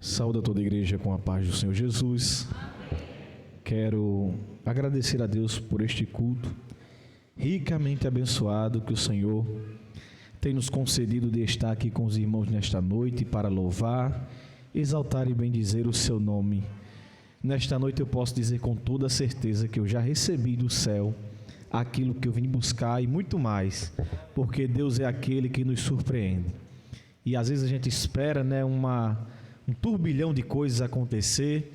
Saúde a toda a igreja com a paz do Senhor Jesus. Quero agradecer a Deus por este culto ricamente abençoado que o Senhor tem nos concedido de estar aqui com os irmãos nesta noite para louvar, exaltar e bendizer o seu nome. Nesta noite eu posso dizer com toda certeza que eu já recebi do céu aquilo que eu vim buscar e muito mais, porque Deus é aquele que nos surpreende. E às vezes a gente espera, um turbilhão de coisas acontecer,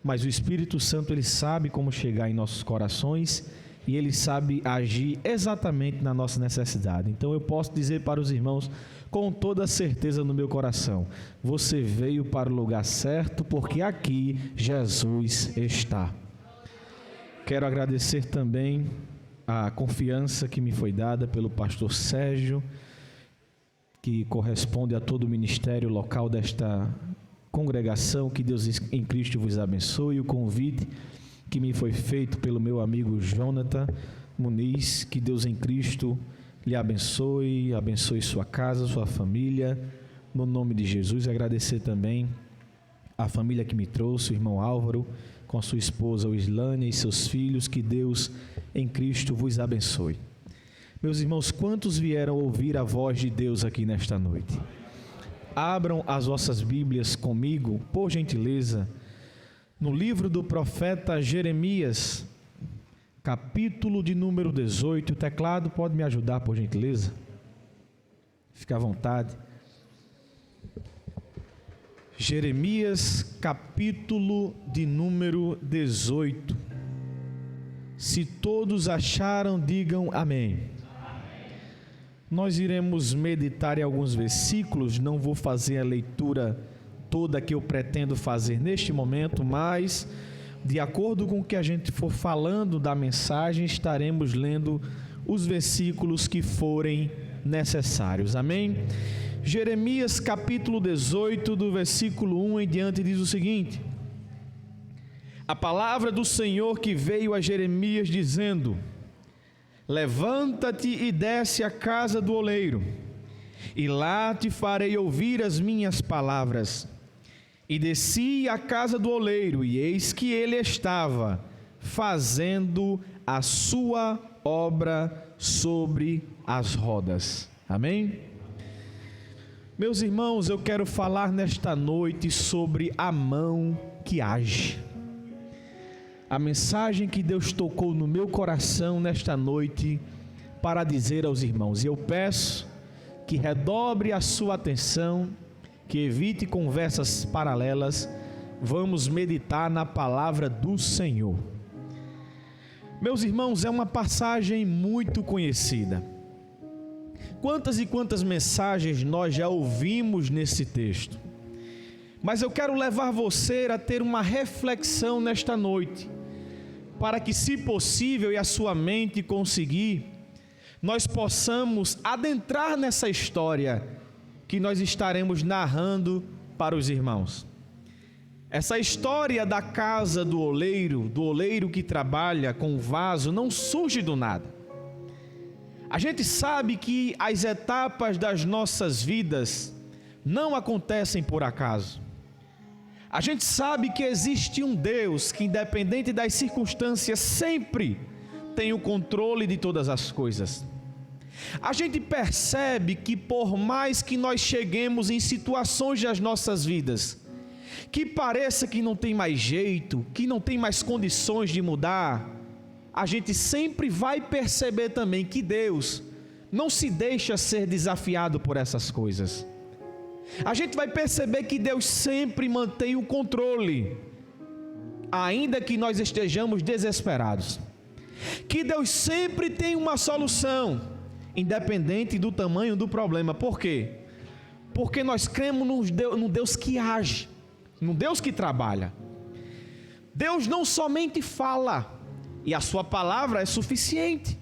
mas o Espírito Santo ele sabe como chegar em nossos corações e ele sabe agir exatamente na nossa necessidade. Então eu posso dizer para os irmãos com toda certeza no meu coração: você veio para o lugar certo, porque aqui Jesus está. Quero agradecer também a confiança que me foi dada pelo pastor Sérgio, que corresponde a todo o ministério local desta congregação. Que Deus em Cristo vos abençoe. O convite que me foi feito pelo meu amigo Jonathan Muniz, que Deus em Cristo lhe abençoe, abençoe sua casa, sua família, no nome de Jesus. E agradecer também a família que me trouxe, o irmão Álvaro, com sua esposa Islânia e seus filhos. Que Deus em Cristo vos abençoe. Meus irmãos, quantos vieram ouvir a voz de Deus aqui nesta noite? Abram as vossas Bíblias comigo, por gentileza, no livro do profeta Jeremias, capítulo de número 18. O teclado pode me ajudar, por gentileza? Fique à vontade. Jeremias, capítulo de número 18. Se todos acharam, digam amém. Nós iremos meditar em alguns versículos, não vou fazer a leitura toda que eu pretendo fazer neste momento, mas de acordo com o que a gente for falando da mensagem, estaremos lendo os versículos que forem necessários, amém? Jeremias capítulo 18, do versículo 1 em diante, diz o seguinte: a palavra do Senhor que veio a Jeremias dizendo: levanta-te e desce à casa do oleiro, e lá te farei ouvir as minhas palavras. E desci à casa do oleiro, e eis que ele estava fazendo a sua obra sobre as rodas. Amém? Meus irmãos, eu quero falar nesta noite sobre a mão que age. A mensagem que Deus tocou no meu coração nesta noite para dizer aos irmãos, e eu peço que redobre a sua atenção, que evite conversas paralelas. Vamos meditar na palavra do Senhor. Meus irmãos, é uma passagem muito conhecida. Quantas e quantas mensagens nós já ouvimos nesse texto, mas eu quero levar você a ter uma reflexão nesta noite, para que, se possível e a sua mente conseguir, nós possamos adentrar nessa história que nós estaremos narrando para os irmãos. Essa história da casa do oleiro que trabalha com o vaso, não surge do nada. A gente sabe que as etapas das nossas vidas não acontecem por acaso. A gente sabe que existe um Deus que, independente das circunstâncias, sempre tem o controle de todas as coisas. A gente percebe que, por mais que nós cheguemos em situações das nossas vidas que pareça que não tem mais jeito, que não tem mais condições de mudar, a gente sempre vai perceber também que Deus não se deixa ser desafiado por essas coisas. A gente vai perceber que Deus sempre mantém o controle, ainda que nós estejamos desesperados. Que Deus sempre tem uma solução, independente do tamanho do problema. Por quê? Porque nós cremos num Deus que age, num Deus que trabalha. Deus não somente fala, e a sua palavra é suficiente,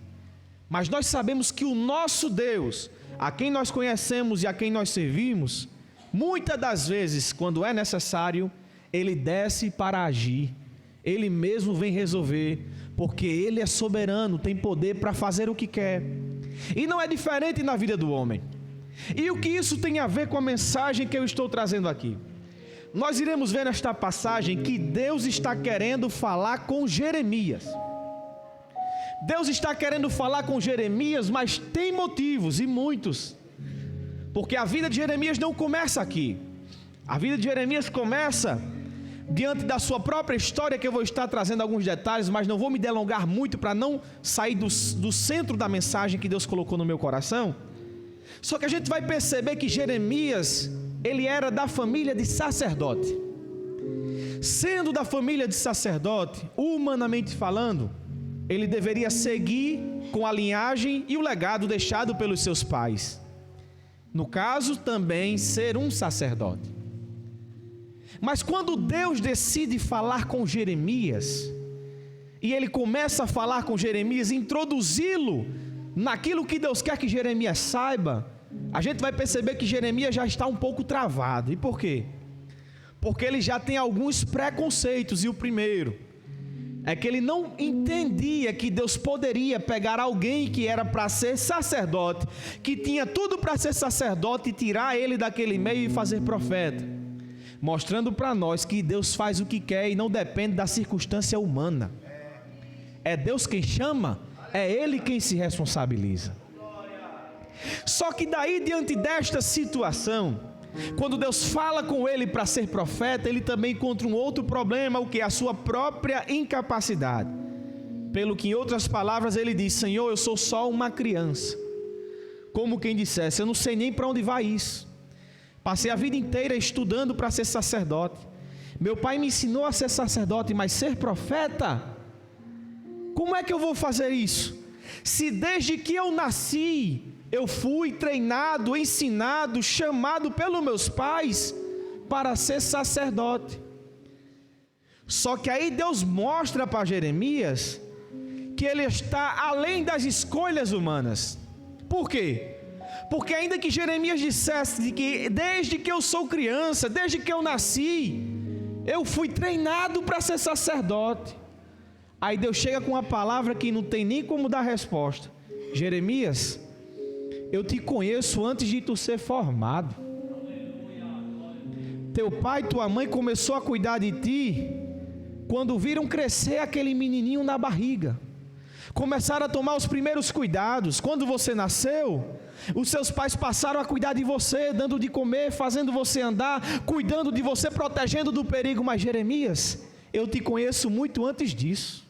mas nós sabemos que o nosso Deus, a quem nós conhecemos e a quem nós servimos, muitas das vezes, quando é necessário, Ele desce para agir. Ele mesmo vem resolver, porque Ele é soberano, tem poder para fazer o que quer. E não é diferente na vida do homem. E o que isso tem a ver com a mensagem que eu estou trazendo aqui? nós iremos ver nesta passagem que Deus está querendo falar com Jeremias. Deus está querendo falar com Jeremias, mas tem motivos, e muitos. Porque a vida de Jeremias não começa aqui. A vida de Jeremias começa diante da sua própria história, que eu vou estar trazendo alguns detalhes, mas não vou me delongar muito para não sair do centro da mensagem que Deus colocou no meu coração. Só que a gente vai perceber que Jeremias, ele era da família de sacerdote. Sendo da família de sacerdote, humanamente falando, ele deveria seguir com a linhagem e o legado deixado pelos seus pais. No caso, também ser um sacerdote. Mas quando Deus decide falar com Jeremias, e ele começa a falar com Jeremias, introduzi-lo naquilo que Deus quer que Jeremias saiba, a gente vai perceber que Jeremias já está um pouco travado. E por quê? Porque ele já tem alguns preconceitos, e o primeiro é que ele não entendia que Deus poderia pegar alguém que era para ser sacerdote, que tinha tudo para ser sacerdote, e tirar ele daquele meio e fazer profeta, mostrando para nós que Deus faz o que quer e não depende da circunstância humana. É Deus quem chama, é Ele quem se responsabiliza. Só que daí, diante desta situação, quando Deus fala com ele para ser profeta, ele também encontra um outro problema, o que é a sua própria incapacidade. Pelo que, em outras palavras, ele diz: Senhor, eu sou só uma criança. Como quem dissesse: eu não sei nem para onde vai isso. Passei a vida inteira estudando para ser sacerdote. Meu pai me ensinou a ser sacerdote, mas ser profeta, como é que eu vou fazer isso? Se desde que eu nasci, eu fui treinado, ensinado, chamado pelos meus pais para ser sacerdote. Só que aí Deus mostra para Jeremias que ele está além das escolhas humanas. Por quê? Porque ainda que Jeremias dissesse que desde que eu sou criança, desde que eu nasci, eu fui treinado para ser sacerdote. Aí Deus chega com uma palavra que não tem nem como dar resposta: Jeremias, eu te conheço antes de tu ser formado. Teu pai e tua mãe começou a cuidar de ti quando viram crescer aquele menininho na barriga. Começaram a tomar os primeiros cuidados. Quando você nasceu, os seus pais passaram a cuidar de você, dando de comer, fazendo você andar, cuidando de você, protegendo do perigo. Mas Jeremias, eu te conheço muito antes disso.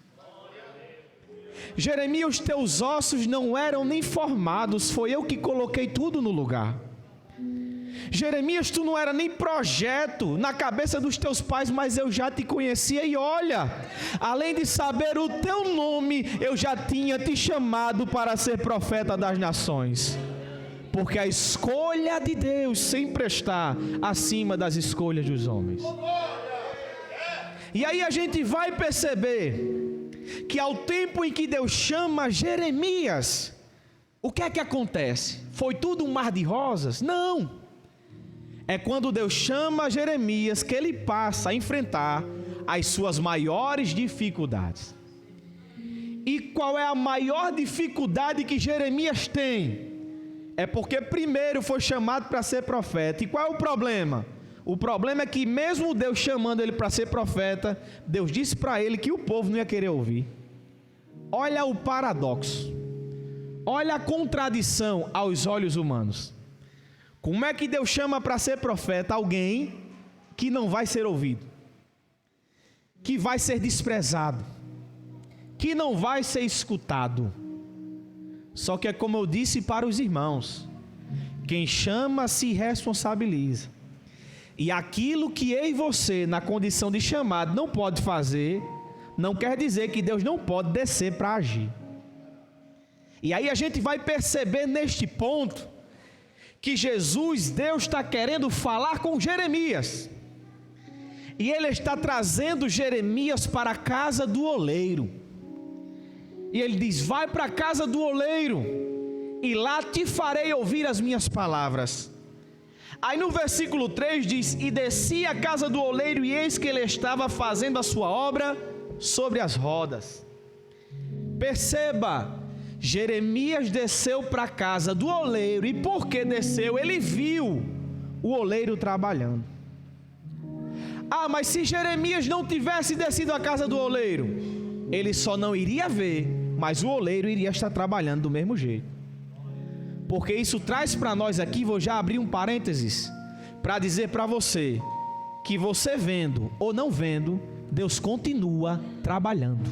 Jeremias, os teus ossos não eram nem formados, foi eu que coloquei tudo no lugar. Jeremias, tu não era nem projeto na cabeça dos teus pais, mas eu já te conhecia, e olha, além de saber o teu nome, eu já tinha te chamado para ser profeta das nações. Porque a escolha de Deus sempre está acima das escolhas dos homens. E aí a gente vai perceber que ao tempo em que Deus chama Jeremias, o que é que acontece? Foi tudo um mar de rosas? Não. É quando Deus chama Jeremias que ele passa a enfrentar as suas maiores dificuldades. E qual é a maior dificuldade que Jeremias tem? É porque primeiro foi chamado para ser profeta. E qual é o problema? O problema é que mesmo Deus chamando ele para ser profeta, Deus disse para ele que o povo não ia querer ouvir. Olha o paradoxo. Olha a contradição aos olhos humanos. Como é que Deus chama para ser profeta alguém que não vai ser ouvido, que vai ser desprezado, que não vai ser escutado? Só que é como eu disse para os irmãos: quem chama se responsabiliza. E aquilo que eu e você, na condição de chamado, não pode fazer, não quer dizer que Deus não pode descer para agir. E aí a gente vai perceber neste ponto que Jesus, Deus está querendo falar com Jeremias. E Ele está trazendo Jeremias para a casa do oleiro. E Ele diz: vai para a casa do oleiro, e lá te farei ouvir as minhas palavras. Aí no versículo 3 diz: e desci à casa do oleiro, e eis que ele estava fazendo a sua obra sobre as rodas. Perceba, Jeremias desceu para a casa do oleiro, e por que desceu? Ele viu o oleiro trabalhando. Ah, mas se Jeremias não tivesse descido à casa do oleiro, ele só não iria ver, mas o oleiro iria estar trabalhando do mesmo jeito. Porque isso traz para nós aqui, vou já abrir um parênteses, para dizer para você, que você vendo ou não vendo, Deus continua trabalhando.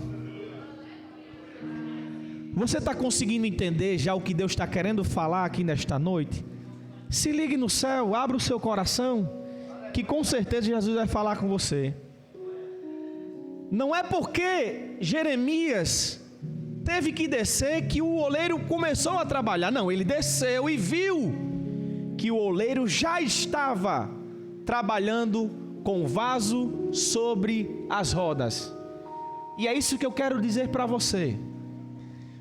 Você está conseguindo entender já o que Deus está querendo falar aqui nesta noite? Se ligue no céu, abra o seu coração, que com certeza Jesus vai falar com você. Não é porque Jeremias teve que descer que o oleiro começou a trabalhar. Não, ele desceu e viu que o oleiro já estava trabalhando com o vaso sobre as rodas. E é isso que eu quero dizer para você.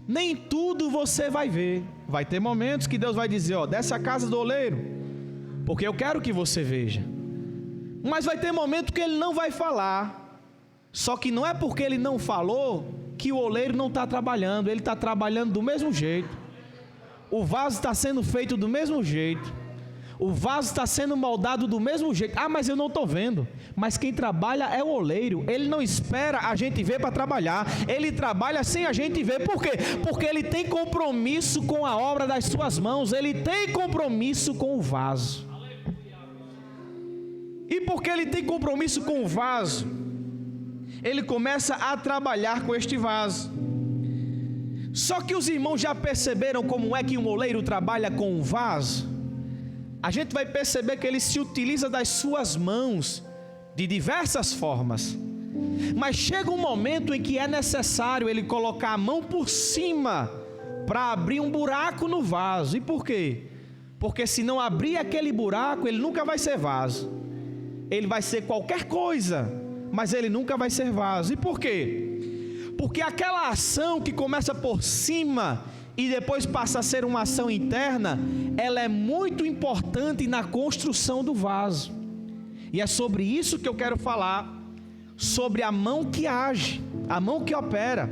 Nem tudo você vai ver. Vai ter momentos que Deus vai dizer, ó, desce a casa do oleiro, porque eu quero que você veja. Mas vai ter momento que Ele não vai falar. Só que não é porque Ele não falou que o oleiro não está trabalhando. Ele está trabalhando do mesmo jeito. O vaso está sendo feito do mesmo jeito. O vaso está sendo moldado do mesmo jeito. Ah, mas eu não estou vendo. Mas quem trabalha é o oleiro. Ele não espera a gente ver para trabalhar. Ele trabalha sem a gente ver. Por quê? Porque ele tem compromisso com a obra das suas mãos. Ele tem compromisso com o vaso. E porque ele tem compromisso com o vaso, ele começa a trabalhar com este vaso. Só que os irmãos já perceberam como é que um oleiro trabalha com um vaso? A gente vai perceber que ele se utiliza das suas mãos de diversas formas. Mas chega um momento em que é necessário ele colocar a mão por cima para abrir um buraco no vaso. E por quê? Porque se não abrir aquele buraco, ele nunca vai ser vaso. Ele vai ser qualquer coisa, mas ele nunca vai ser vaso. E por quê? Porque aquela ação que começa por cima e depois passa a ser uma ação interna, ela é muito importante na construção do vaso. E é sobre isso que eu quero falar, sobre a mão que age, a mão que opera.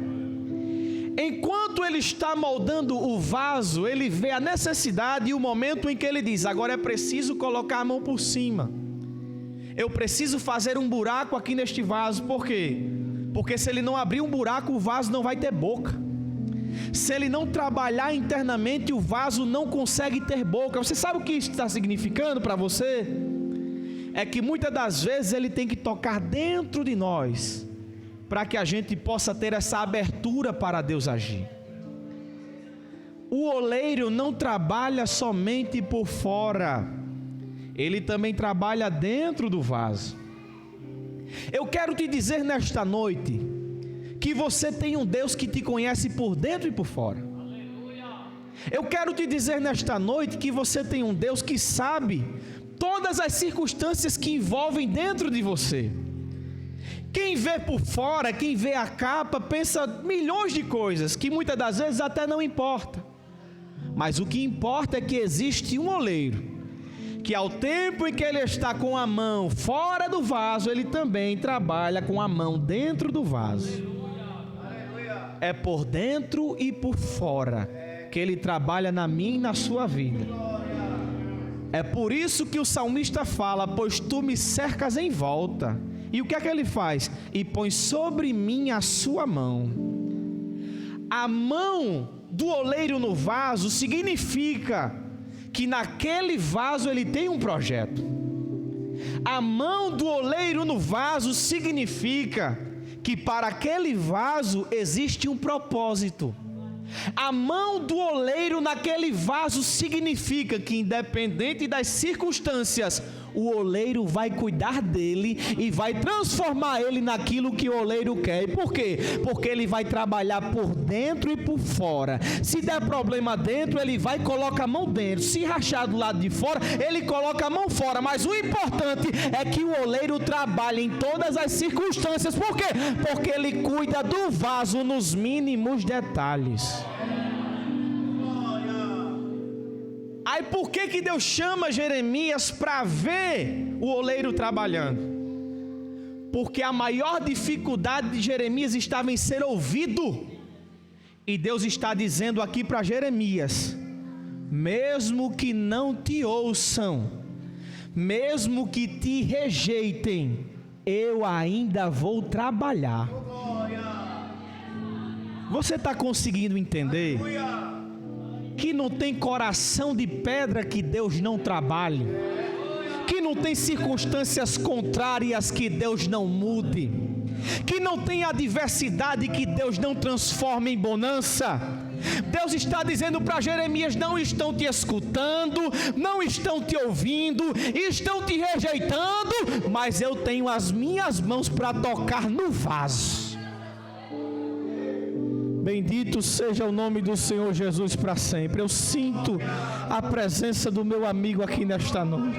Enquanto ele está moldando o vaso, ele vê a necessidade e o momento em que ele diz, agora é preciso colocar a mão por cima. Eu preciso fazer um buraco aqui neste vaso. Por quê? Porque se ele não abrir um buraco, o vaso não vai ter boca. Se ele não trabalhar internamente, o vaso não consegue ter boca. Você sabe o que isso está significando para você? É que muitas das vezes ele tem que tocar dentro de nós, para que a gente possa ter essa abertura para Deus agir. O oleiro não trabalha somente por fora, ele também trabalha dentro do vaso. Eu quero te dizer nesta noite que você tem um Deus que te conhece por dentro e por fora. Eu quero te dizer nesta noite que você tem um Deus que sabe todas as circunstâncias que envolvem dentro de você. Quem vê por fora, quem vê a capa, pensa milhões de coisas que muitas das vezes até não importa. Mas o que importa é que existe um oleiro que ao tempo em que ele está com a mão fora do vaso, ele também trabalha com a mão dentro do vaso. É por dentro e por fora que ele trabalha na minha e na sua vida. É por isso que o salmista fala, pois tu me cercas em volta. E o que é que ele faz? E põe sobre mim a sua mão. A mão do oleiro no vaso significa que naquele vaso ele tem um projeto. A mão do oleiro no vaso significa que para aquele vaso existe um propósito. A mão do oleiro naquele vaso significa que independente das circunstâncias, o oleiro vai cuidar dele e vai transformar ele naquilo que o oleiro quer. E por quê? Porque ele vai trabalhar por dentro e por fora. Se der problema dentro, ele vai e coloca a mão dentro. Se rachar do lado de fora, ele coloca a mão fora. Mas o importante é que o oleiro trabalhe em todas as circunstâncias. Por quê? Porque ele cuida do vaso nos mínimos detalhes. Aí por que Deus chama Jeremias para ver o oleiro trabalhando? Porque a maior dificuldade de Jeremias estava em ser ouvido. E Deus está dizendo aqui para Jeremias, mesmo que não te ouçam, mesmo que te rejeitem, eu ainda vou trabalhar. Você está conseguindo entender que não tem coração de pedra que Deus não trabalhe? Que não tem circunstâncias contrárias que Deus não mude? Que não tem adversidade que Deus não transforme em bonança? Deus está dizendo para Jeremias: não estão te escutando, não estão te ouvindo, estão te rejeitando, mas eu tenho as minhas mãos para tocar no vaso. Bendito seja o nome do Senhor Jesus para sempre. Eu sinto a presença do meu amigo aqui nesta noite.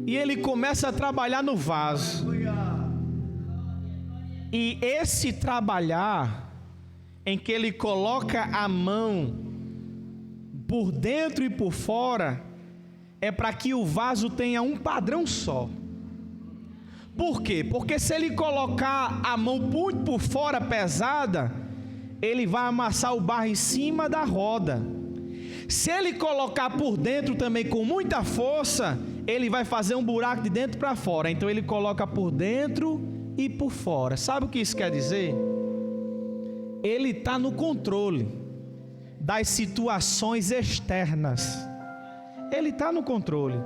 E ele começa a trabalhar no vaso. E esse trabalhar, em que ele coloca a mão por dentro e por fora, é para que o vaso tenha um padrão só. Por quê? Porque se ele colocar a mão muito por fora pesada, ele vai amassar o barro em cima da roda. Se ele colocar por dentro também com muita força, ele vai fazer um buraco de dentro para fora. Então ele coloca por dentro e por fora. Sabe o que isso quer dizer? Ele está no controle das situações externas. Ele está no controle.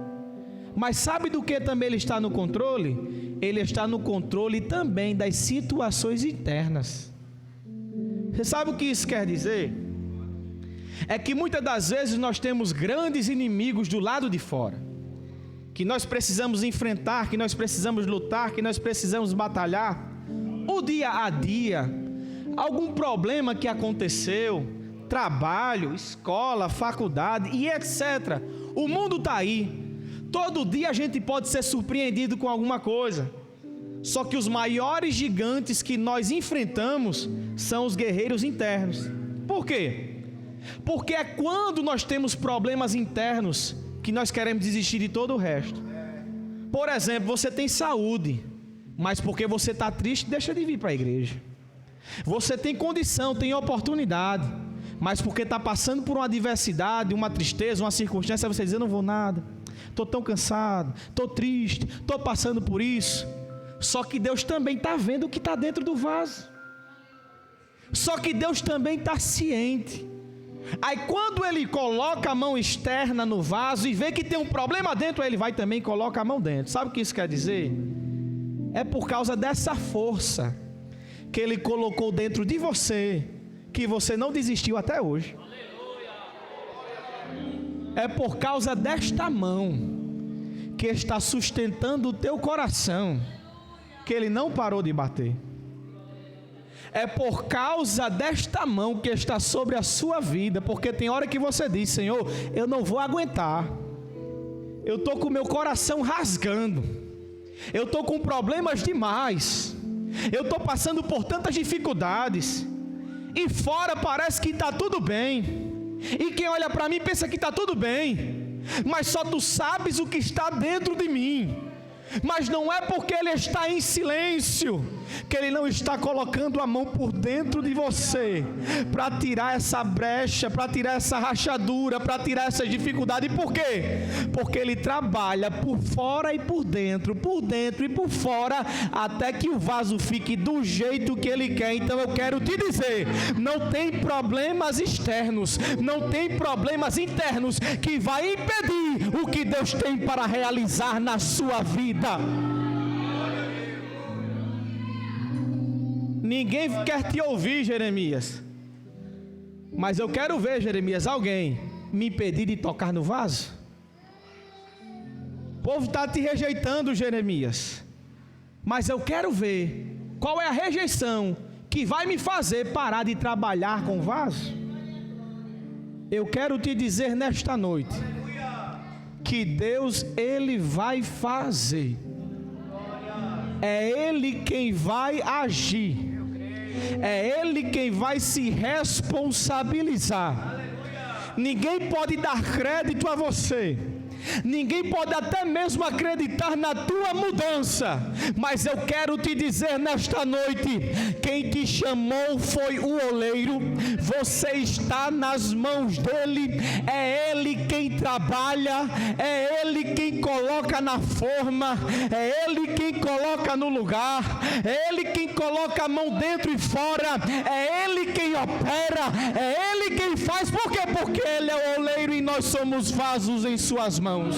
Mas sabe do que também ele está no controle? Ele está no controle também das situações internas. Você sabe o que isso quer dizer? É que muitas das vezes nós temos grandes inimigos do lado de fora, que nós precisamos enfrentar, que nós precisamos lutar, que nós precisamos batalhar. O dia a dia, algum problema que aconteceu, trabalho, escola, faculdade e etc. O mundo está aí. Todo dia a gente pode ser surpreendido com alguma coisa. Só que os maiores gigantes que nós enfrentamos são os guerreiros internos. Por quê? Porque é quando nós temos problemas internos que nós queremos desistir de todo o resto. Por exemplo, você tem saúde, mas porque você está triste, deixa de vir para a igreja. Você tem condição, tem oportunidade, mas porque está passando por uma adversidade, uma tristeza, uma circunstância, você diz: eu não vou nada, estou tão cansado, estou triste, estou passando por isso. Só que Deus também está vendo o que está dentro do vaso. Só que Deus também está ciente. Aí quando Ele coloca a mão externa no vaso e vê que tem um problema dentro, Ele vai também e coloca a mão dentro. Sabe o que isso quer dizer? É por causa dessa força que Ele colocou dentro de você, que você não desistiu até hoje. É por causa desta mão que está sustentando o teu coração, que Ele não parou de bater. É por causa desta mão que está sobre a sua vida, porque tem hora que você diz: Senhor, eu não vou aguentar, eu estou com o meu coração rasgando, eu estou com problemas demais, eu estou passando por tantas dificuldades, e fora parece que está tudo bem, e quem olha para mim pensa que está tudo bem, mas só tu sabes o que está dentro de mim. Mas não é porque Ele está em silêncio que Ele não está colocando a mão por dentro de você para tirar essa brecha, para tirar essa rachadura, para tirar essa dificuldade. Por quê? Porque Ele trabalha por fora e por dentro e por fora, até que o vaso fique do jeito que Ele quer. Então eu quero te dizer, não tem problemas externos, não tem problemas internos que vai impedir o que Deus tem para realizar na sua vida. Ninguém quer te ouvir, Jeremias, mas eu quero ver, Jeremias, alguém me impedir de tocar no vaso. O povo está te rejeitando, Jeremias, mas eu quero ver qual é a rejeição que vai me fazer parar de trabalhar com o vaso. Eu quero te dizer nesta noite que Deus, Ele vai fazer. É Ele quem vai agir. É Ele quem vai se responsabilizar. Ninguém pode dar crédito a você. Ninguém pode até mesmo acreditar na tua mudança, mas eu quero te dizer nesta noite, quem te chamou foi o oleiro, você está nas mãos dele, é ele quem trabalha, é Ele quem coloca na forma, é Ele quem coloca no lugar, é Ele quem coloca a mão dentro e fora, é Ele quem opera, é Ele quem faz. Por quê? Porque Ele é o oleiro e nós somos vasos em suas mãos.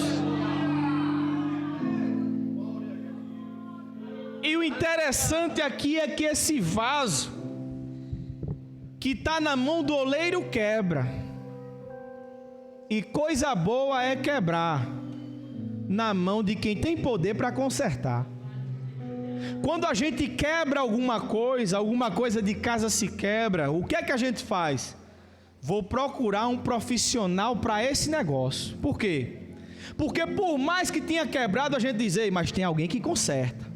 E o interessante aqui é que esse vaso que está na mão do oleiro quebra. E coisa boa é quebrar na mão de quem tem poder para consertar. Quando a gente quebra alguma coisa de casa se quebra, o que é que a gente faz? Vou procurar um profissional para esse negócio. Por quê? Porque por mais que tenha quebrado, a gente diz, ei, mas tem alguém que conserta.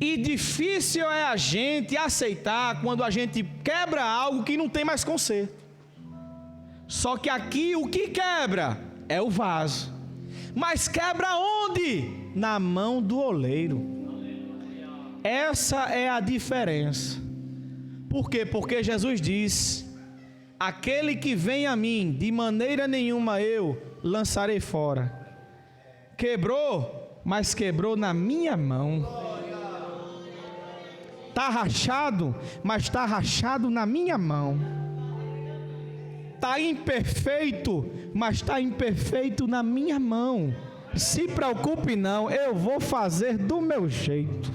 E difícil é a gente aceitar quando a gente quebra algo que não tem mais conserto. Só que aqui o que quebra é o vaso. Mas quebra onde? Na mão do oleiro. Essa é a diferença. Por quê? Porque Jesus diz: aquele que vem a mim, de maneira nenhuma eu lançarei fora. Quebrou, mas quebrou na minha mão. Está rachado, mas está rachado na minha mão. Está imperfeito, mas está imperfeito na minha mão. Se preocupe não, eu vou fazer do meu jeito.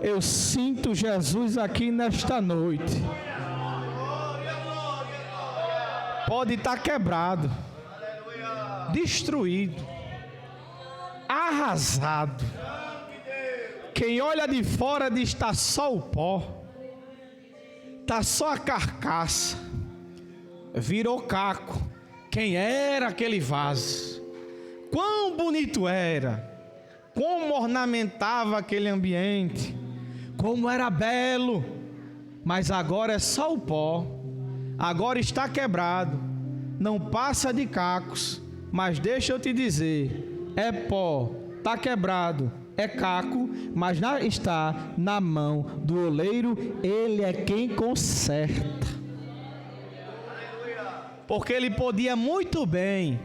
Eu sinto Jesus aqui nesta noite. Pode estar quebrado, destruído, arrasado. Quem olha de fora diz: está só o pó, está só a carcaça, virou caco. Quem era aquele vaso? Quão bonito era, como ornamentava aquele ambiente, como era belo, mas agora é só o pó, agora está quebrado, não passa de cacos. Mas deixa eu te dizer, é pó, está quebrado, é caco, mas está na mão do oleiro. Ele é quem conserta. Porque ele podia muito bem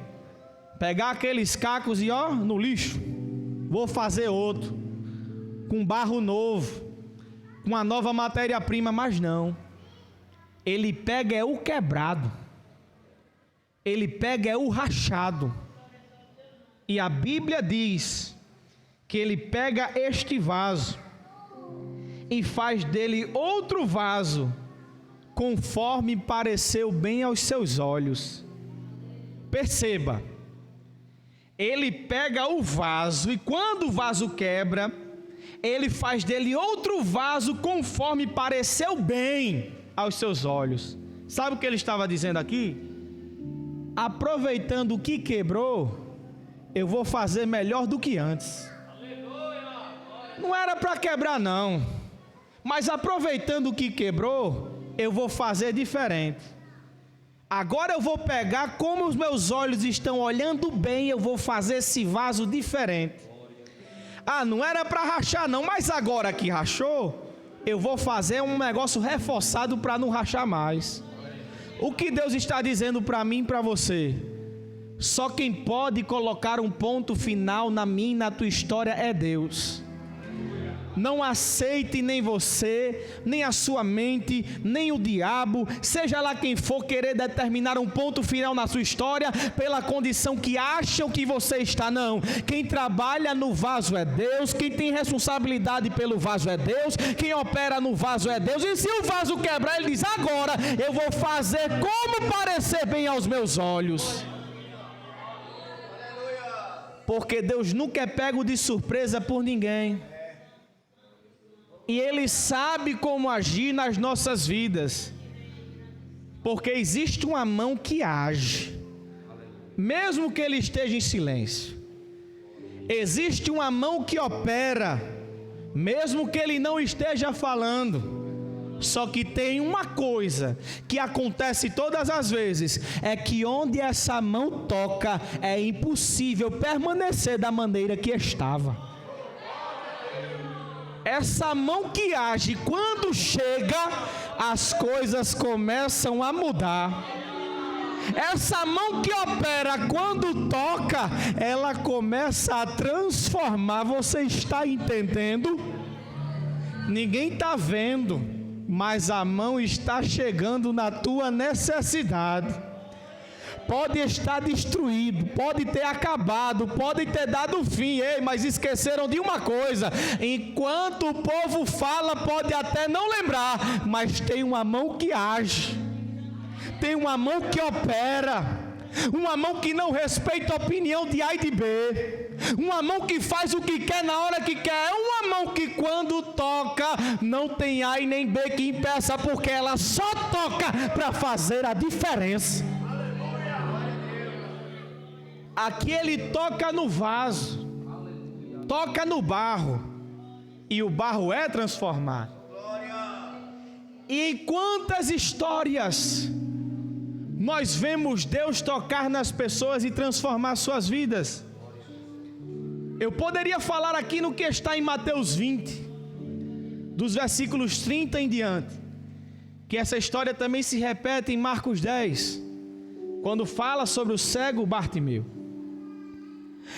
pegar aqueles cacos e no lixo, vou fazer outro, com barro novo, com uma nova matéria-prima. Mas não, ele pega o quebrado, ele pega o rachado, e a Bíblia diz que ele pega este vaso e faz dele outro vaso, conforme pareceu bem aos seus olhos. Perceba, ele pega o vaso e quando o vaso quebra, ele faz dele outro vaso, conforme pareceu bem aos seus olhos. Sabe o que ele estava dizendo aqui? Aproveitando o que quebrou, eu vou fazer melhor do que antes. Não era para quebrar não, mas aproveitando o que quebrou, eu vou fazer diferente. Agora eu vou pegar, como os meus olhos estão olhando bem, eu vou fazer esse vaso diferente. Não era para rachar não, mas agora que rachou, eu vou fazer um negócio reforçado para não rachar mais. O que Deus está dizendo para mim e para você? Só quem pode colocar um ponto final na minha e na tua história é Deus. Não aceite nem você, nem a sua mente, nem o diabo, seja lá quem for, querer determinar um ponto final na sua história pela condição que acham que você está. Não, quem trabalha no vaso é Deus, quem tem responsabilidade pelo vaso é Deus, quem opera no vaso é Deus. E se o vaso quebrar, ele diz: agora eu vou fazer como parecer bem aos meus olhos. Porque Deus nunca é pego de surpresa por ninguém. E Ele sabe como agir nas nossas vidas. Porque existe uma mão que age, mesmo que Ele esteja em silêncio. Existe uma mão que opera, mesmo que Ele não esteja falando. Só que tem uma coisa que acontece todas as vezes, é que onde essa mão toca, é impossível permanecer da maneira que estava. Essa mão que age, quando chega, as coisas começam a mudar. essa mão que opera, quando toca, ela começa a transformar. Você está entendendo? Ninguém está vendo, mas a mão está chegando na tua necessidade. Pode estar destruído, pode ter acabado, pode ter dado fim. Ei, mas esqueceram de uma coisa: enquanto o povo fala, pode até não lembrar, mas tem uma mão que age, tem uma mão que opera, uma mão que não respeita a opinião de A e de B, uma mão que faz o que quer na hora que quer, uma mão que quando toca não tem A e nem B que impeça, porque ela só toca para fazer a diferença. Aqui ele toca no vaso, toca no barro, e o barro é transformado. E em quantas histórias nós vemos Deus tocar nas pessoas e transformar suas vidas? Eu poderia falar aqui no que está em Mateus 20, dos versículos 30 em diante, que essa história também se repete em Marcos 10, quando fala sobre o cego Bartimeu.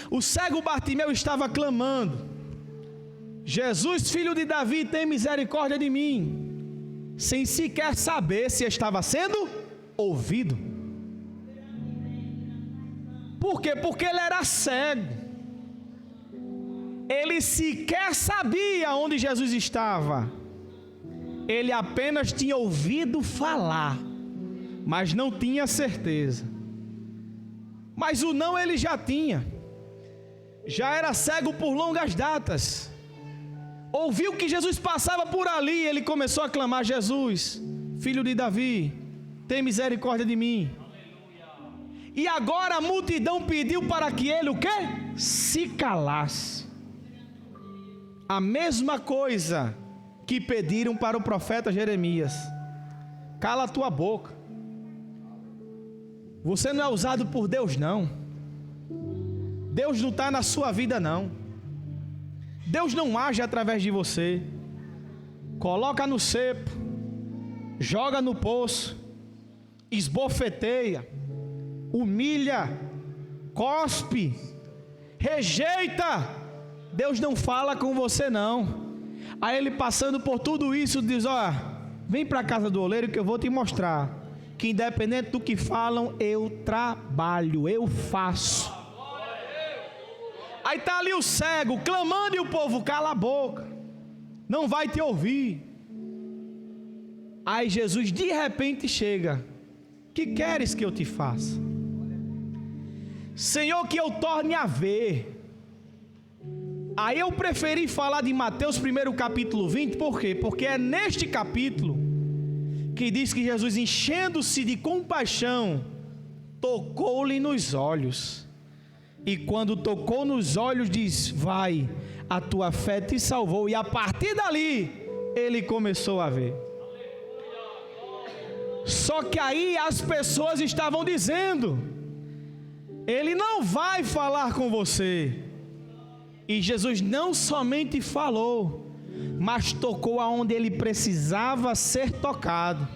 O cego Bartimeu estava clamando: Jesus, filho de Davi, tem misericórdia de mim, sem sequer saber se estava sendo ouvido. Por quê? Porque ele era cego. Ele sequer sabia onde Jesus estava. Ele apenas tinha ouvido falar, mas não tinha certeza. Mas o não ele já tinha. Já era cego por longas datas. Ouviu que Jesus passava por ali e ele começou a clamar: Jesus, filho de Davi, tem misericórdia de mim. E agora a multidão pediu para que ele o quê? Se calasse. A mesma coisa que pediram para o profeta Jeremias: cala a tua boca. Você não é usado por Deus não. Deus não está na sua vida não. Deus não age através de você. Coloca no cepo, joga no poço, esbofeteia, humilha, cospe, rejeita. Deus não fala com você não. Aí ele, passando por tudo isso, diz: ó, vem para a casa do oleiro que eu vou te mostrar que independente do que falam, eu trabalho, eu faço. Aí está ali o cego clamando e o povo: cala a boca, não vai te ouvir. Aí Jesus de repente chega: que queres que eu te faça? Senhor, que eu torne a ver. Aí eu preferi falar de Mateus 1 capítulo 20, por quê? Porque é neste capítulo que diz que Jesus, enchendo-se de compaixão, tocou-lhe nos olhos. E quando tocou nos olhos, diz: vai, a tua fé te salvou. E a partir dali, ele começou a ver. Só que aí as pessoas estavam dizendo: ele não vai falar com você. E Jesus não somente falou, mas tocou aonde ele precisava ser tocado.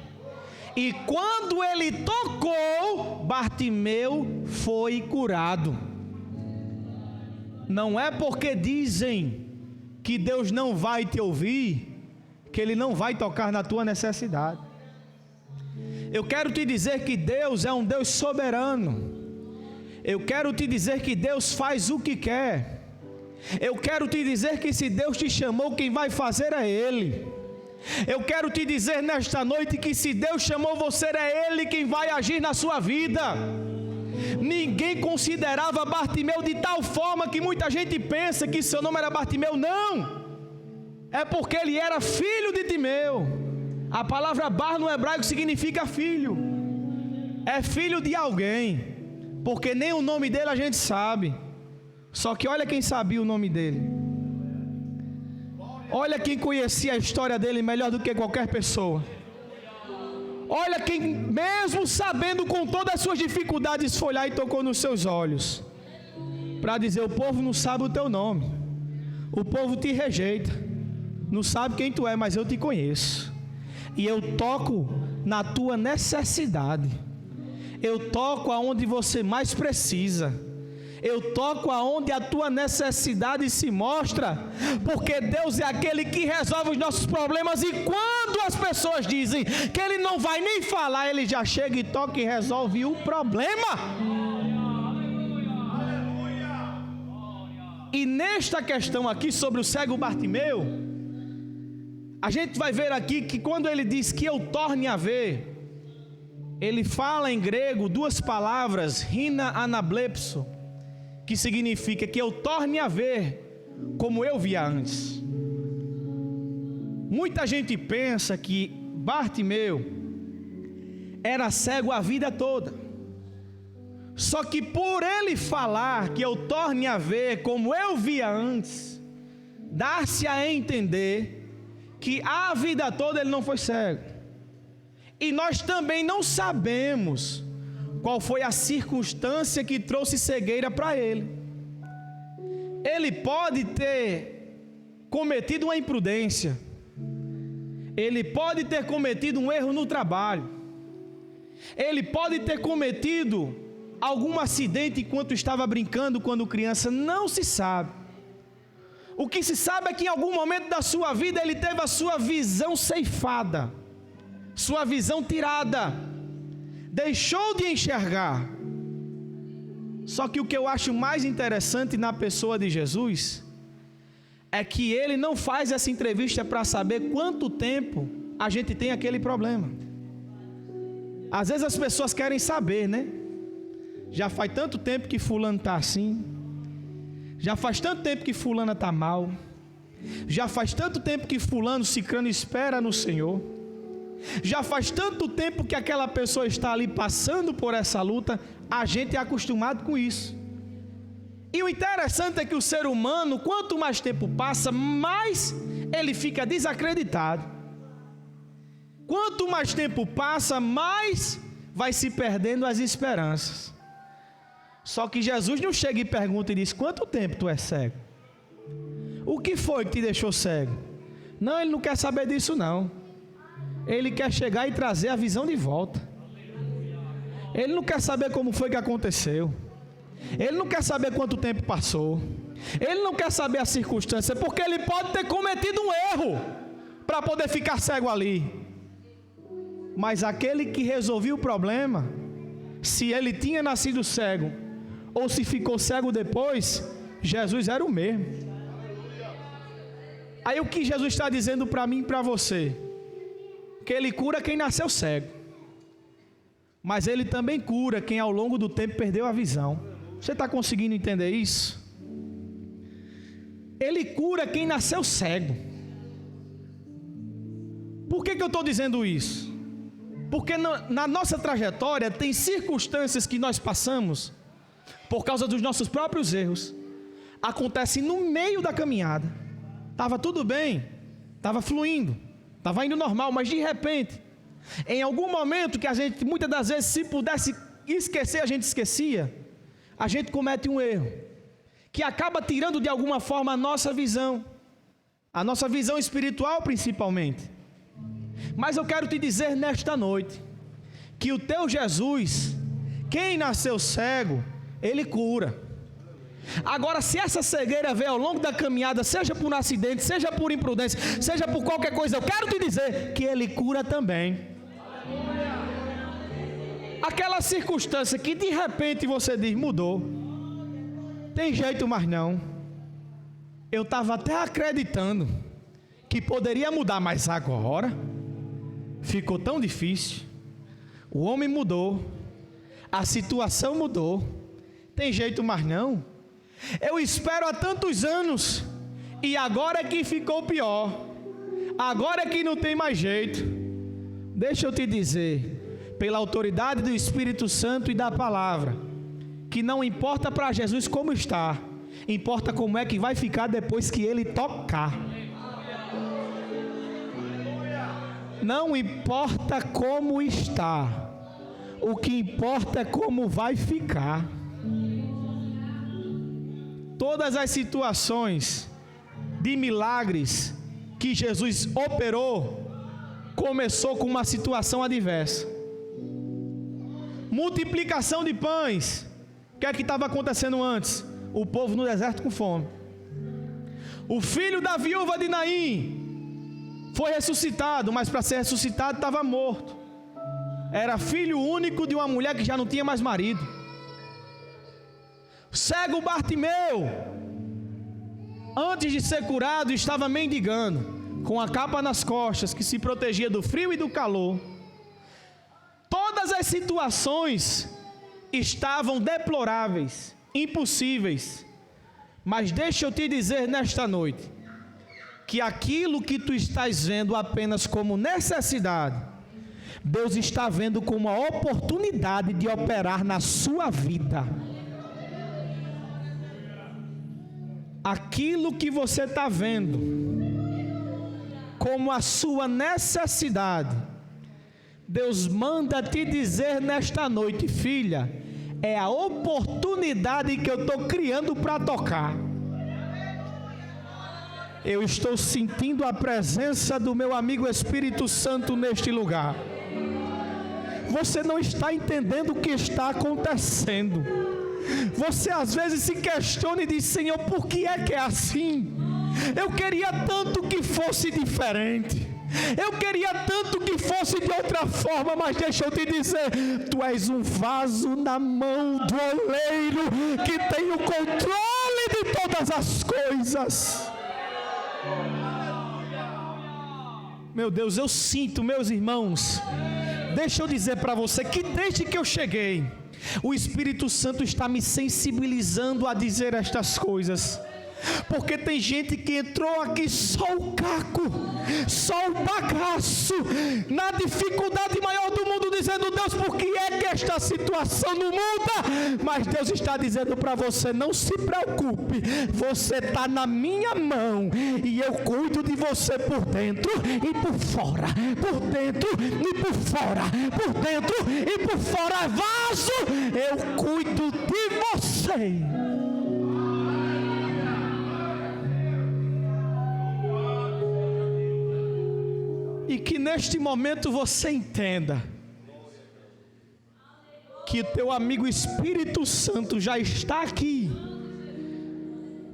E quando ele tocou, Bartimeu foi curado. Não é porque dizem que Deus não vai te ouvir, que Ele não vai tocar na tua necessidade. Eu quero te dizer que Deus é um Deus soberano. Eu quero te dizer que Deus faz o que quer. Eu quero te dizer que se Deus te chamou, quem vai fazer é Ele. Eu quero te dizer nesta noite que se Deus chamou você, é Ele quem vai agir na sua vida. Ninguém considerava Bartimeu de tal forma que muita gente pensa que seu nome era Bartimeu. Não, é porque ele era filho de Timeu. A palavra Bar no hebraico significa filho. É filho de alguém, porque nem o nome dele a gente sabe. Só que olha quem sabia o nome dele. Olha quem conhecia a história dele melhor do que qualquer pessoa. Olha quem, mesmo sabendo com todas as suas dificuldades, foi lá e tocou nos seus olhos, para dizer: o povo não sabe o teu nome, o povo te rejeita, não sabe quem tu é, mas eu te conheço, e eu toco na tua necessidade, Eu toco aonde você mais precisa. Eu toco aonde a tua necessidade se mostra, porque Deus é aquele que resolve os nossos problemas. E quando as pessoas dizem que Ele não vai nem falar, Ele já chega e toca e resolve o problema. E nesta questão aqui sobre o cego Bartimeu, a gente vai ver aqui que quando ele diz que eu torne a ver, ele fala em grego duas palavras, rina anablepso, que significa que eu torne a ver como eu via antes. Muita gente pensa que Bartimeu era cego a vida toda. Só que por ele falar que eu torne a ver como eu via antes, dá-se a entender que a vida toda ele não foi cego. E nós também não sabemos qual foi a circunstância que trouxe cegueira para ele. Ele pode ter cometido uma imprudência. Ele pode ter cometido um erro no trabalho. Ele pode ter cometido algum acidente enquanto estava brincando quando criança. Não se sabe. O que se sabe é que em algum momento da sua vida ele teve a sua visão ceifada, sua visão tirada, deixou de enxergar. Só que o que eu acho mais interessante na pessoa de Jesus é que ele não faz essa entrevista para saber quanto tempo a gente tem aquele problema. Às vezes as pessoas querem saber, né? Já faz tanto tempo que fulano está assim, já faz tanto tempo que fulana está mal, já faz tanto tempo que fulano, cicrano espera no Senhor, já faz tanto tempo que aquela pessoa está ali passando por essa luta. A gente é acostumado com isso. E o interessante é que o ser humano, quanto mais tempo passa, mais ele fica desacreditado. Quanto mais tempo passa, mais vai se perdendo as esperanças. Só que Jesus não chega e pergunta e diz: quanto tempo tu és cego? O que foi que te deixou cego? Não, ele não quer saber disso não. Ele quer chegar e trazer a visão de volta. Ele não quer saber como foi que aconteceu. Ele não quer saber quanto tempo passou. Ele não quer saber a circunstância, porque ele pode ter cometido um erro para poder ficar cego ali. Mas aquele que resolveu o problema, se ele tinha nascido cego ou se ficou cego depois, Jesus era o mesmo. Aí o que Jesus está dizendo para mim e para você? Que ele cura quem nasceu cego, mas ele também cura quem ao longo do tempo perdeu a visão. Você está conseguindo entender isso? Ele cura quem nasceu cego. Por que eu estou dizendo isso? Porque na nossa trajetória tem circunstâncias que nós passamos por causa dos nossos próprios erros. Acontece no meio da caminhada. Estava tudo bem, estava fluindo, estava indo normal, mas de repente, em algum momento que a gente, muitas das vezes, se pudesse esquecer, a gente esquecia, a gente comete um erro, que acaba tirando de alguma forma a nossa visão espiritual principalmente. Mas eu quero te dizer nesta noite, que o teu Jesus, quem nasceu cego, ele cura. Agora, se essa cegueira veio ao longo da caminhada, seja por um acidente, seja por imprudência, seja por qualquer coisa, eu quero te dizer que ele cura também. Aquela circunstância que de repente você diz: mudou, tem jeito mais não. Eu estava até acreditando que poderia mudar, mas agora ficou tão difícil. O homem mudou, a situação mudou, tem jeito mais não. Eu espero há tantos anos e agora é que ficou pior, agora é que não tem mais jeito. Deixa eu te dizer, pela autoridade do Espírito Santo e da palavra, que não importa para Jesus como está, importa como é que vai ficar depois que ele tocar. Não importa como está, o que importa é como vai ficar. Todas as situações de milagres que Jesus operou, começou com uma situação adversa. multiplicação de pães. O que é que estava acontecendo antes? O povo no deserto com fome. O filho da viúva de Naim foi ressuscitado, mas para ser ressuscitado estava morto. Era filho único de uma mulher que já não tinha mais marido. O cego Bartimeu, antes de ser curado, estava mendigando, com a capa nas costas, que se protegia do frio e do calor. Todas as situações estavam deploráveis, impossíveis. Mas deixa eu te dizer nesta noite, que aquilo que tu estás vendo apenas como necessidade, Deus está vendo como uma oportunidade de operar na sua vida. Aquilo que você está vendo como a sua necessidade, Deus manda te dizer nesta noite: filha, é a oportunidade que eu estou criando para tocar. Eu estou sentindo a presença do meu amigo Espírito Santo neste lugar. Você não está entendendo o que está acontecendo. Você às vezes se questiona e diz: Senhor, por que é assim? Eu queria tanto que fosse diferente. Eu queria tanto que fosse de outra forma, mas deixa eu te dizer, tu és um vaso na mão do oleiro que tem o controle de todas as coisas. Meu Deus, eu sinto, meus irmãos, deixa eu dizer para você que desde que eu cheguei, o Espírito Santo está me sensibilizando a dizer estas coisas. Porque tem gente que entrou aqui só o caco, só o bagaço, na dificuldade maior do mundo, dizendo: Deus, por que é que esta situação não muda? Mas Deus está dizendo para você: não se preocupe, você está na minha mão, e eu cuido de você por dentro e por fora, por dentro e por fora, por dentro e por fora. Vaso, eu cuido de você. E que neste momento você entenda que o teu amigo Espírito Santo já está aqui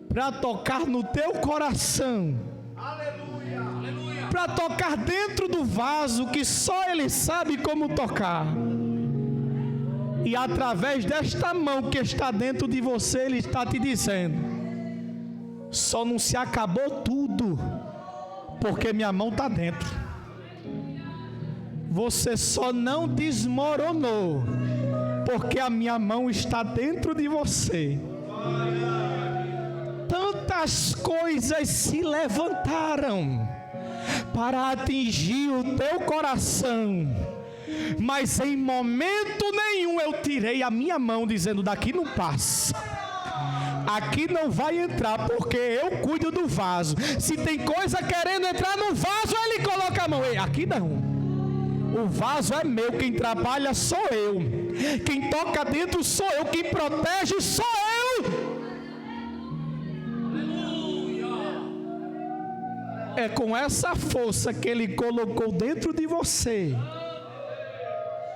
para tocar no teu coração, para tocar dentro do vaso que só Ele sabe como tocar. E através desta mão que está dentro de você, Ele está te dizendo: só não se acabou tudo, porque minha mão está dentro. Você só não desmoronou, porque a minha mão está dentro de você. Tantas coisas se levantaram para atingir o teu coração, mas em momento nenhum eu tirei a minha mão dizendo: daqui não passa, aqui não vai entrar, porque eu cuido do vaso. Se tem coisa querendo entrar no vaso, Ele coloca a mão. Ei, aqui não. O vaso é meu, quem trabalha sou eu, quem toca dentro sou eu, quem protege sou eu. É com essa força que Ele colocou dentro de você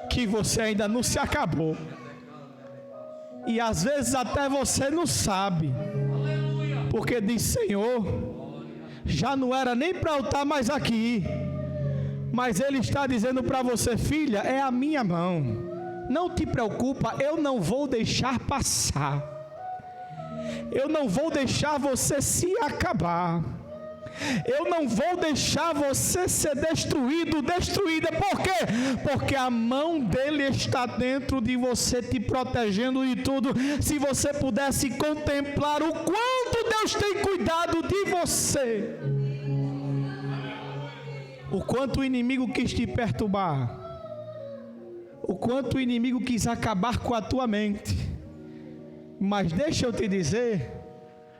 que você ainda não se acabou. E às vezes até você não sabe, porque diz: Senhor, já não era nem para eu estar mais aqui. Mas Ele está dizendo para você: filha, é a minha mão, não te preocupa, eu não vou deixar passar, eu não vou deixar você se acabar, eu não vou deixar você ser destruída. Por quê? Porque a mão dEle está dentro de você, te protegendo de tudo. Se você pudesse contemplar o quanto Deus tem cuidado de você, o quanto o inimigo quis te perturbar, o quanto o inimigo quis acabar com a tua mente, mas deixa eu te dizer,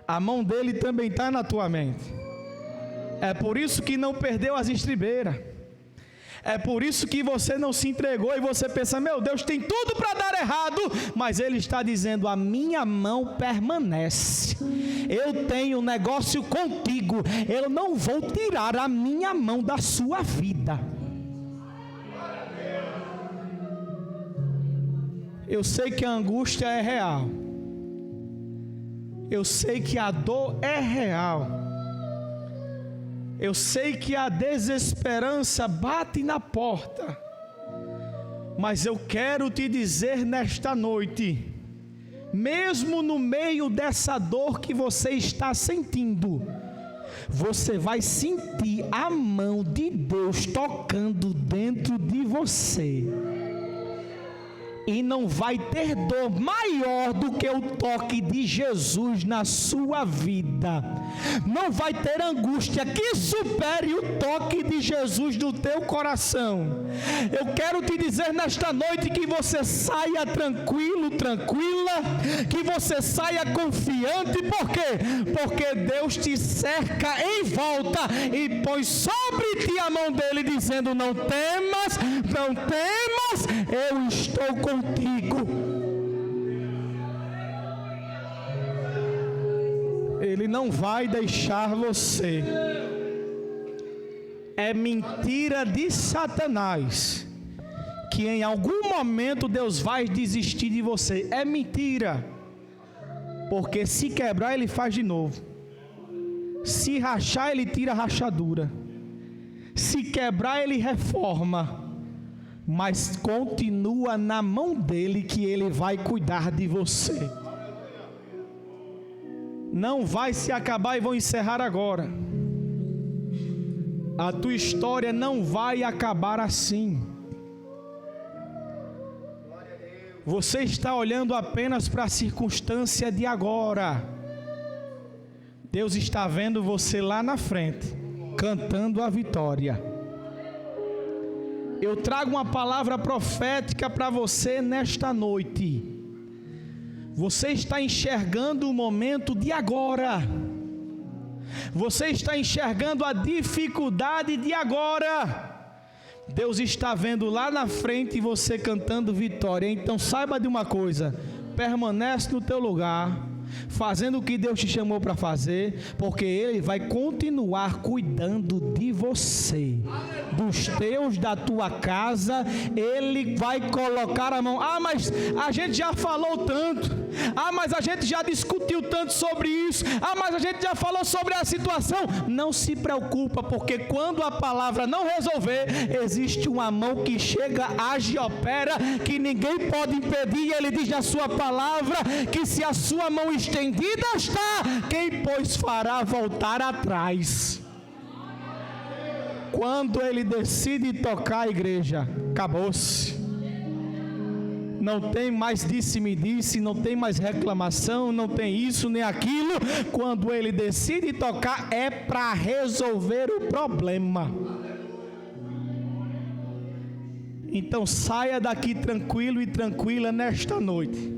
a mão dele também está na tua mente. É por isso que não perdeu as estribeiras, é por isso que você não se entregou e você pensa: meu Deus, tem tudo para dar errado, mas Ele está dizendo: a minha mão permanece, eu tenho negócio contigo, eu não vou tirar a minha mão da sua vida. Eu sei que a angústia é real. Eu sei que a dor é real. Eu sei que a desesperança bate na porta. Mas eu quero te dizer nesta noite, mesmo no meio dessa dor que você está sentindo, você vai sentir a mão de Deus tocando dentro de você. E não vai ter dor maior do que o toque de Jesus na sua vida. Não vai ter angústia que supere o toque de Jesus no teu coração. Eu quero te dizer nesta noite que você saia tranquilo, tranquila, que você saia confiante. Por quê? Porque Deus te cerca em volta e põe sobre ti a mão dele, dizendo: não temas, não temas, eu estou contigo. Ele não vai deixar você. É mentira de Satanás que em algum momento Deus vai desistir de você. É mentira. Porque se quebrar, ele faz de novo. Se rachar, ele tira a rachadura. Se quebrar, ele reforma. Mas continua na mão dele, que ele vai cuidar de você. Não vai se acabar, e vou encerrar agora. A tua história não vai acabar assim. Você está olhando apenas para a circunstância de agora. Deus está vendo você lá na frente, cantando a vitória. Eu trago uma palavra profética para você nesta noite. Você está enxergando o momento de agora. Você está enxergando a dificuldade de agora. Deus está vendo lá na frente você cantando vitória. Então saiba de uma coisa: permanece no teu lugar, fazendo o que Deus te chamou para fazer, porque Ele vai continuar cuidando de você, dos teus, da tua casa. Ele vai colocar a mão. Mas a gente já falou tanto. Mas a gente já discutiu tanto sobre isso. Mas a gente já falou sobre a situação. Não se preocupa, porque quando a palavra não resolver, existe uma mão que chega, age e opera, que ninguém pode impedir. Ele diz na sua palavra que se a sua mão estendida está, quem pois fará voltar atrás? Quando ele decide tocar a igreja, acabou-se. Não tem mais disse-me-disse, não tem mais reclamação, não tem isso nem aquilo. Quando ele decide tocar, é para resolver o problema. Então saia daqui tranquilo e tranquila nesta noite,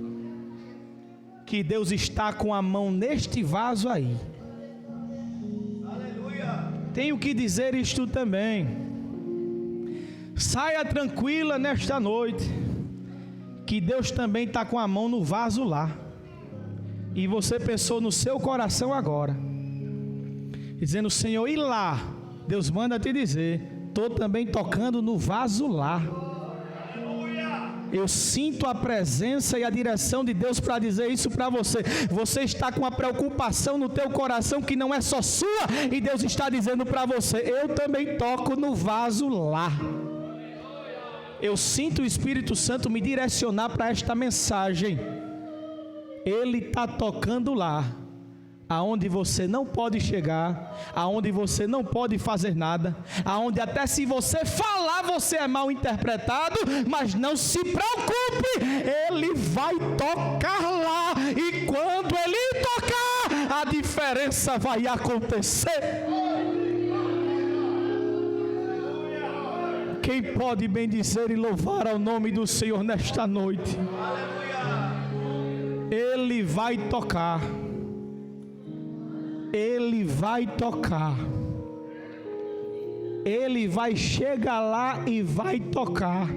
que Deus está com a mão neste vaso aí. Aleluia. Tenho que dizer isto também. Saia tranquila nesta noite, que Deus também está com a mão no vaso lá. E você pensou no seu coração agora, dizendo: Senhor, e lá? Deus manda te dizer: estou também tocando no vaso lá. Eu sinto a presença e a direção de Deus para dizer isso para você. Você está com uma preocupação no teu coração que não é só sua, e Deus está dizendo para você: eu também toco no vaso lá. Eu sinto o Espírito Santo me direcionar para esta mensagem. Ele está tocando lá, aonde você não pode chegar, aonde você não pode fazer nada, aonde até se você falar você é mal interpretado. Mas não se preocupe, Ele vai tocar lá, e quando Ele tocar, a diferença vai acontecer. Quem pode bendizer e louvar ao nome do Senhor nesta noite? Ele vai tocar. Ele vai tocar. Ele vai chegar lá e vai tocar.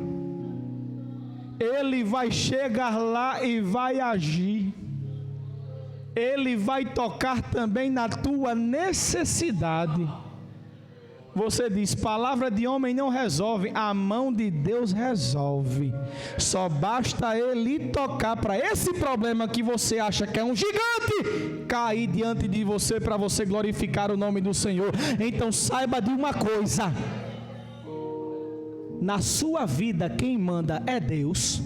Ele vai chegar lá e vai agir. Ele vai tocar também na tua necessidade. Você diz, palavra de homem não resolve, a mão de Deus resolve. Só basta Ele tocar para esse problema que você acha que é um gigante, cair diante de você para você glorificar o nome do Senhor. Então saiba de uma coisa: na sua vida quem manda é Deus.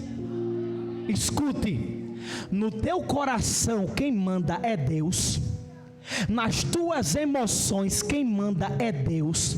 Escute, no teu coração quem manda é Deus. Nas tuas emoções quem manda é Deus.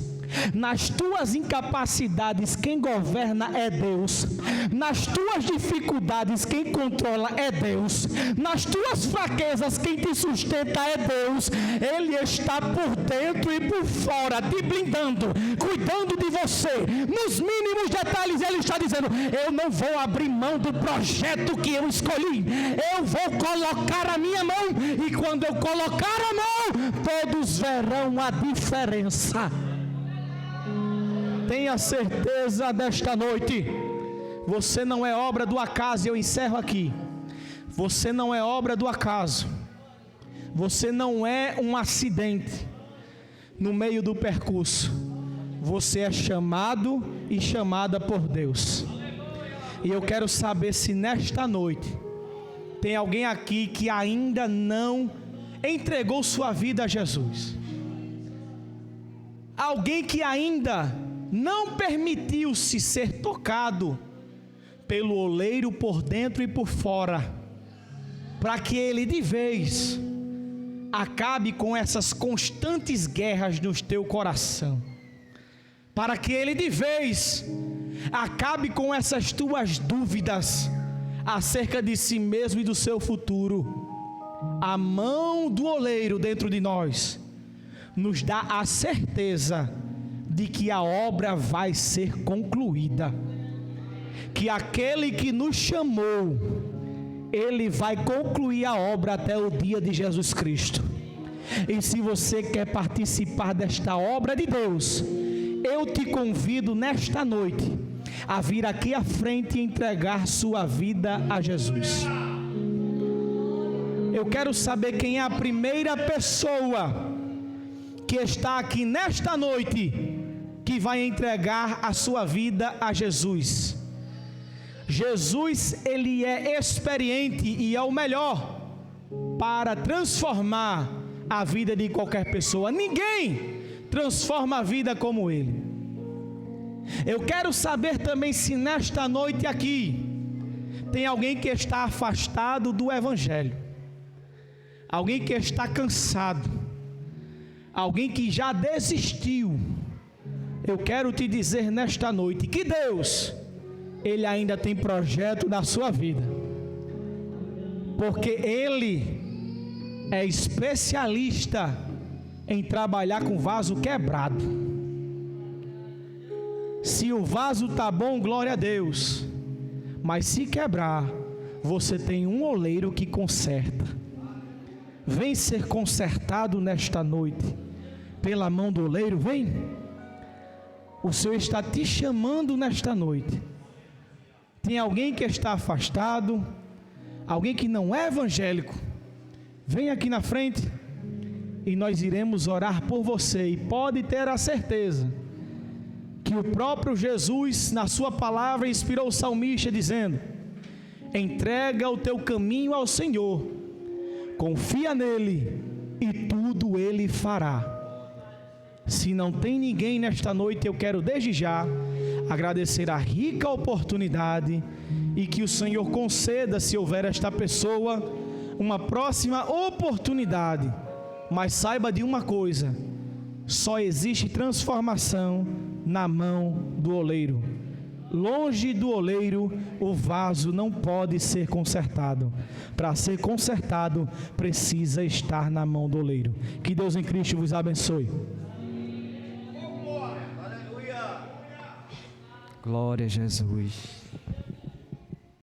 Nas tuas incapacidades quem governa é Deus. Nas tuas dificuldades quem controla é Deus. Nas tuas fraquezas quem te sustenta é Deus. Ele está por dentro e por fora, te blindando, cuidando de você. Nos mínimos detalhes Ele está dizendo: eu não vou abrir mão do projeto que eu escolhi. Eu vou colocar a minha mão, e quando eu colocar a mão, todos verão a diferença. Tenha certeza desta noite, você não é obra do acaso. Eu encerro aqui. Você não é obra do acaso. Você não é um acidente no meio do percurso. Você é chamado e chamada por Deus. E eu quero saber se nesta noite tem alguém aqui que ainda não entregou sua vida a Jesus. Alguém que ainda não permitiu-se ser tocado pelo oleiro por dentro e por fora, para que ele de vez acabe com essas constantes guerras no teu coração, para que ele de vez acabe com essas tuas dúvidas acerca de si mesmo e do seu futuro. A mão do oleiro dentro de nós nos dá a certeza de que a obra vai ser concluída, que aquele que nos chamou, Ele vai concluir a obra até o dia de Jesus Cristo. E se você quer participar desta obra de Deus, eu te convido nesta noite a vir aqui à frente e entregar sua vida a Jesus. Eu quero saber quem é a primeira pessoa que está aqui nesta noite que vai entregar a sua vida a Jesus. Jesus, Ele é experiente e é o melhor para transformar a vida de qualquer pessoa. Ninguém transforma a vida como Ele. Eu quero saber também se nesta noite aqui tem alguém que está afastado do Evangelho, alguém que está cansado, alguém que já desistiu. Eu quero te dizer nesta noite que Deus, Ele ainda tem projeto na sua vida, porque Ele é especialista em trabalhar com vaso quebrado. Se o vaso está bom, glória a Deus, mas se quebrar, você tem um oleiro que conserta. Vem ser consertado nesta noite pela mão do oleiro, vem. O Senhor está te chamando nesta noite. Tem alguém que está afastado, alguém que não é evangélico, vem aqui na frente e nós iremos orar por você. E pode ter a certeza que o próprio Jesus, na sua palavra, inspirou o salmista dizendo: entrega o teu caminho ao Senhor, confia nele e tudo Ele fará. Se não tem ninguém nesta noite, eu quero desde já agradecer a rica oportunidade e que o Senhor conceda, se houver esta pessoa, uma próxima oportunidade. Mas saiba de uma coisa: só existe transformação na mão do oleiro. Longe do oleiro, o vaso não pode ser consertado. Para ser consertado, precisa estar na mão do oleiro. Que Deus em Cristo vos abençoe. Glória a Jesus.